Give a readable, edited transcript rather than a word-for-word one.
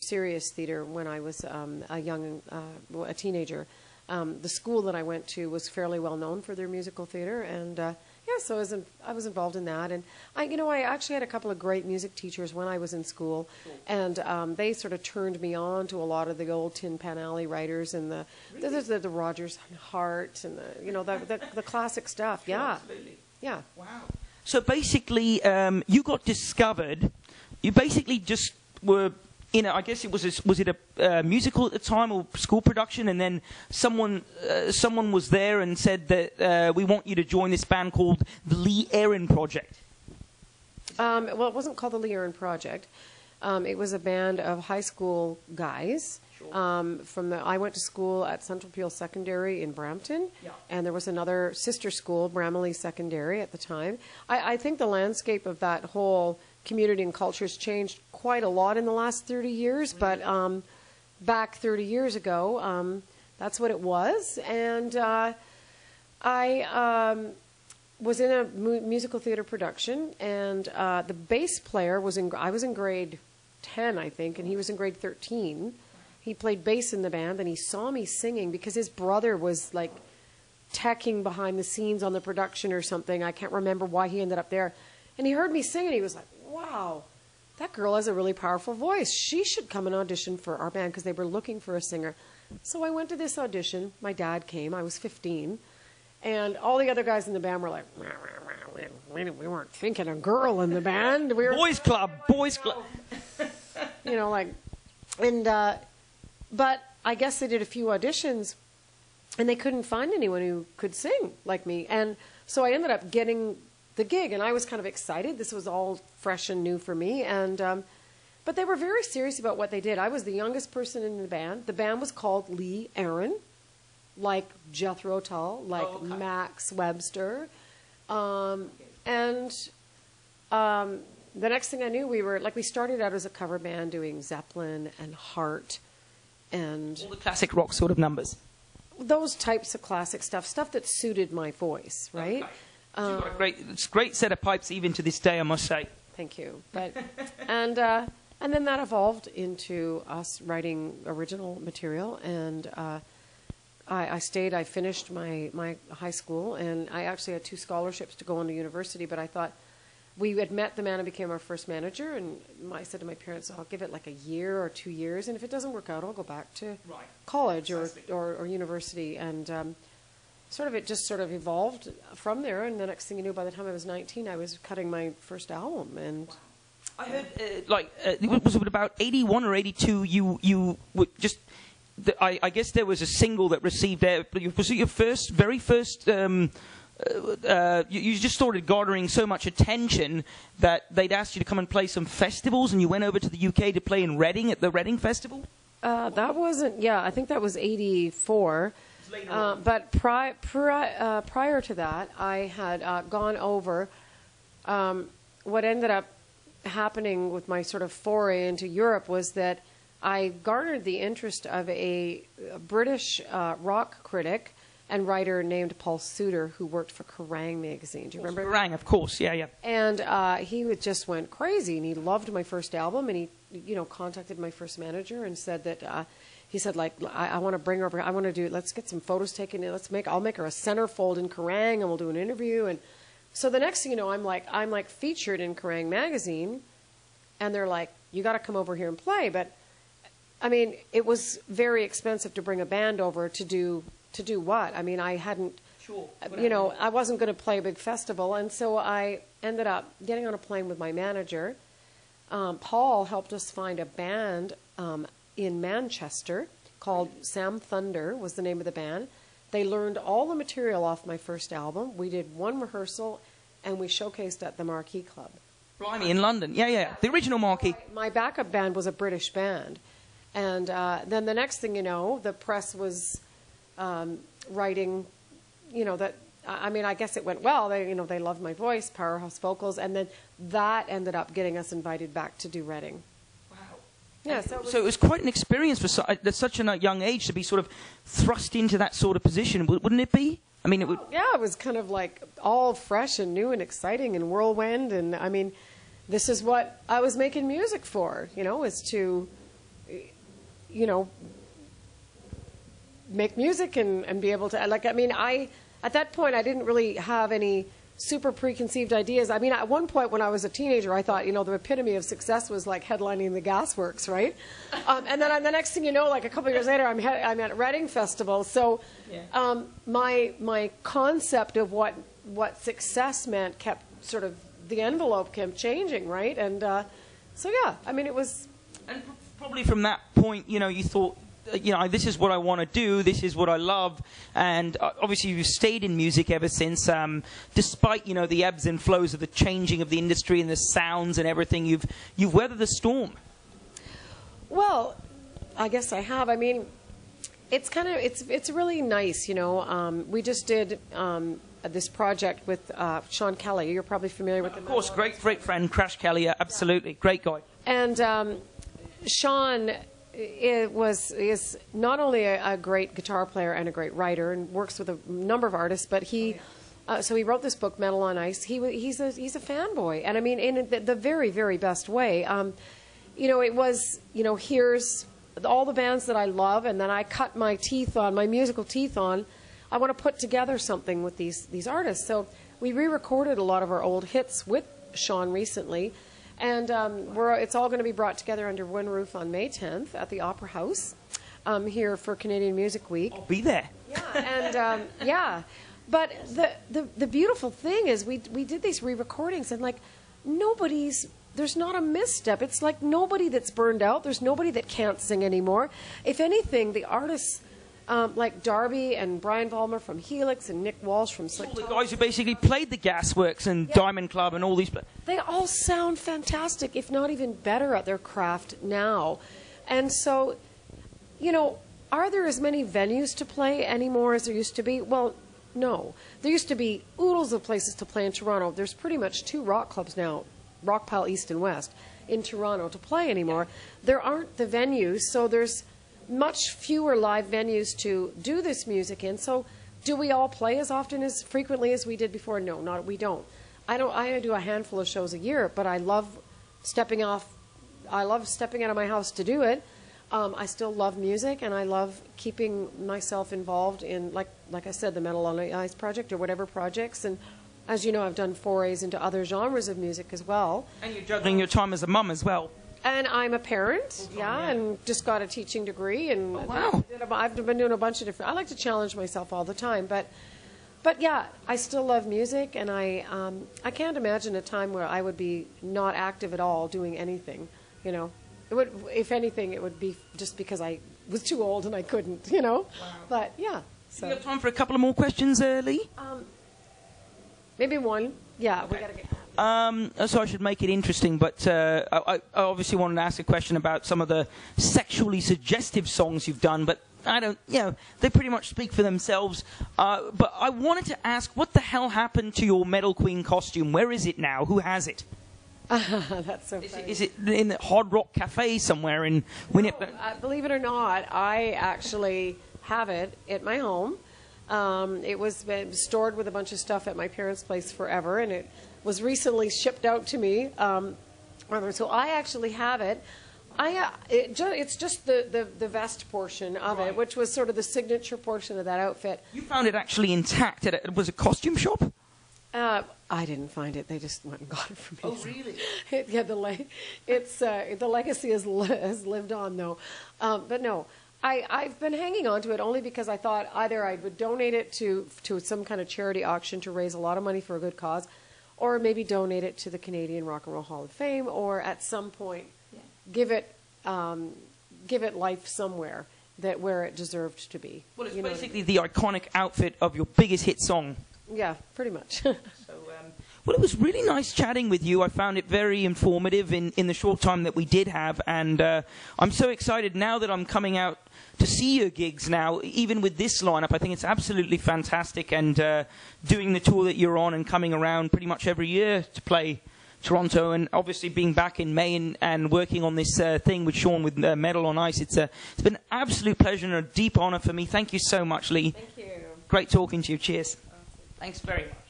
serious theater when I was a teenager. The school that I went to was fairly well known for their musical theater, and yeah, so I was involved in that. And I actually had a couple of great music teachers when I was in school, and they sort of turned me on to a lot of the old Tin Pan Alley writers and the Rogers and Hart and the classic stuff. Yeah, absolutely. Yeah. Wow. So basically, you got discovered. You basically just were in I guess it was it a musical at the time or school production, and then someone was there and said that we want you to join this band called the Lee Arron Project. Well, it wasn't called the Lee Arron Project. It was a band of high school guys. Sure. I went to school at Central Peel Secondary in Brampton, yeah. And there was another sister school, Bramley Secondary, at the time. I think the landscape of that whole community and culture has changed quite a lot in the last 30 years, but back 30 years ago, that's what it was. And I was in a musical theater production, and the bass player I was in grade 10, I think, and he was in grade 13. He played bass in the band, and he saw me singing because his brother was like teching behind the scenes on the production or something. I can't remember why he ended up there. And he heard me sing, and he was like, wow, that girl has a really powerful voice. She should come and audition for our band, because they were looking for a singer. So I went to this audition. My dad came. I was 15. And all the other guys in the band were like, we weren't thinking a girl in the band. We were boys club. But I guess they did a few auditions, and they couldn't find anyone who could sing like me. And so I ended up getting the gig, and I was kind of excited. This was all fresh and new for me, and but they were very serious about what they did. I was the youngest person in the band. The band was called Lee Arron, like Jethro Tull, like Max Webster, and the next thing I knew, we started out as a cover band doing Zeppelin and Hart, and all the classic rock sort of numbers. Those types of classic stuff that suited my voice, right? Okay. So you've got a great set of pipes even to this day, I must say. Thank you. But and then that evolved into us writing original material, and I stayed. I finished my high school, and I actually had 2 scholarships to go on to university. But I thought, we had met the man who became our first manager, and I said to my parents, I'll give it like a year or 2 years, and if it doesn't work out, I'll go back to college or university. And it just sort of evolved from there, and the next thing you knew, by the time I was 19, I was cutting my first album. And I heard, was it about 81 or 82, you just... I guess there was a single that received... was it your very first... you just started garnering so much attention that they'd asked you to come and play some festivals, and you went over to the UK to play in Reading at the Reading Festival? That wasn't... Yeah, I think that was 84. But prior to that, I had gone over... what ended up happening with my sort of foray into Europe was that I garnered the interest of a British rock critic and writer named Paul Suter, who worked for Kerrang! Magazine. Do you remember? Kerrang!, of course, yeah. And he just went crazy, and he loved my first album, and he, contacted my first manager and said that he said, I want to bring her over. I want to let's get some photos taken. I'll make her a centerfold in Kerrang!, and we'll do an interview. And so the next thing you know, I'm featured in Kerrang! Magazine, and they're like, you got to come over here and play. But I mean, it was very expensive to bring a band over to do what? I mean, I hadn't, I wasn't going to play a big festival. And so I ended up getting on a plane with my manager. Paul helped us find a band in Manchester called Sam Thunder was the name of the band. They learned all the material off my first album. We did one rehearsal, and we showcased at the Marquee Club. Blimey, in London. Yeah. The original Marquee. My backup band was a British band. And then the next thing you know, the press was... writing, that, I mean, I guess it went well. They loved my voice, powerhouse vocals, and then that ended up getting us invited back to do Reading. Wow. Yeah. So it was quite an experience at such a young age to be sort of thrust into that sort of position, wouldn't it be? I mean, it would. Yeah, it was kind of like all fresh and new and exciting and whirlwind, and I mean, this is what I was making music for. Is to you know, make music and be able to, like, I mean, at that point, I didn't really have any super preconceived ideas. I mean, at one point when I was a teenager, I thought, you know, the epitome of success was like headlining the Gasworks, right? And then the next thing you know, like a couple of years later, I'm at Reading Festival. So my concept of what success meant kept sort of, the envelope kept changing, right? And so, yeah, I mean, it was... And probably from that point, you know, you thought, you know, this is what I want to do, this is what I love, and obviously you've stayed in music ever since, despite, you know, the ebbs and flows of the changing of the industry and the sounds and everything, you've weathered the storm. Well, I guess I have. I mean, it's kind of, it's really nice, you know. We just did this project with Sean Kelly. You're probably familiar with him. Of course, great friend, Crash Kelly, absolutely, great guy. And Sean... is not only a great guitar player and a great writer and works with a number of artists, but so he wrote this book, Metal on Ice. He's a fanboy, and I mean in the very, very best way. You know, it was, you know, here's all the bands that I love, and then I cut my musical teeth on. I want to put together something with these artists. So we re-recorded a lot of our old hits with Sean recently. And it's all going to be brought together under one roof on May 10th at the Opera House here for Canadian Music Week. I'll be there. Yeah, and yeah. But the beautiful thing is we did these re-recordings, and like there's not a misstep. It's like nobody that's burned out. There's nobody that can't sing anymore. If anything, the artists... like Darby and Brian Vollmer from Helix and Nick Walsh from Slick All the guys who basically played the Gasworks and Diamond Club and all these... They all sound fantastic, if not even better at their craft now. And so, you know, are there as many venues to play anymore as there used to be? Well, no. There used to be oodles of places to play in Toronto. There's pretty much 2 rock clubs now, Rockpile East and West, in Toronto to play anymore. There aren't the venues, so there's much fewer live venues to do this music in. So do we all play as often, as frequently as we did before? No, we don't. I do a handful of shows a year, but I love stepping out of my house to do it. I still love music, and I love keeping myself involved in, like I said, the Metal on Ice project or whatever projects. And as you know, I've done forays into other genres of music as well. And you're juggling your time as a mum as well. And I'm a parent, and just got a teaching degree, and wow. I've been doing a bunch of different. I like to challenge myself all the time, but yeah, I still love music, and I can't imagine a time where I would be not active at all doing anything. You know, it would, if anything, it would be just because I was too old and I couldn't. You know, but yeah. So. You have time for a couple of more questions, Lee? Maybe one. Yeah, okay. We gotta get. So I should make it interesting, but I obviously wanted to ask a question about some of the sexually suggestive songs you've done, but I don't, you know, they pretty much speak for themselves. But I wanted to ask, what the hell happened to your Metal Queen costume? Where is it now? Who has it? That's so funny. Is it in the Hard Rock Cafe somewhere in Winnipeg? No, believe it or not, I actually have it at my home. It was stored with a bunch of stuff at my parents' place forever, and it was recently shipped out to me. So I actually have it. It's just the vest portion of it, which was sort of the signature portion of that outfit. You found it actually intact. It was a costume shop? I didn't find it. They just went and got it for me. Oh, really? Yeah, the legacy has lived on, though. But no. I've been hanging on to it only because I thought either I would donate it to some kind of charity auction to raise a lot of money for a good cause, or maybe donate it to the Canadian Rock and Roll Hall of Fame, or at some point give it life somewhere where it deserved to be. Well, it's basically the iconic outfit of your biggest hit song. Yeah, pretty much. Well, it was really nice chatting with you. I found it very informative in the short time that we did have, and I'm so excited now that I'm coming out to see your gigs now, even with this lineup. I think it's absolutely fantastic, and doing the tour that you're on and coming around pretty much every year to play Toronto, and obviously being back in May and working on this thing with Sean with Metal on Ice. It's been an absolute pleasure and a deep honor for me. Thank you so much, Lee. Thank you. Great talking to you. Cheers. Awesome. Thanks very much.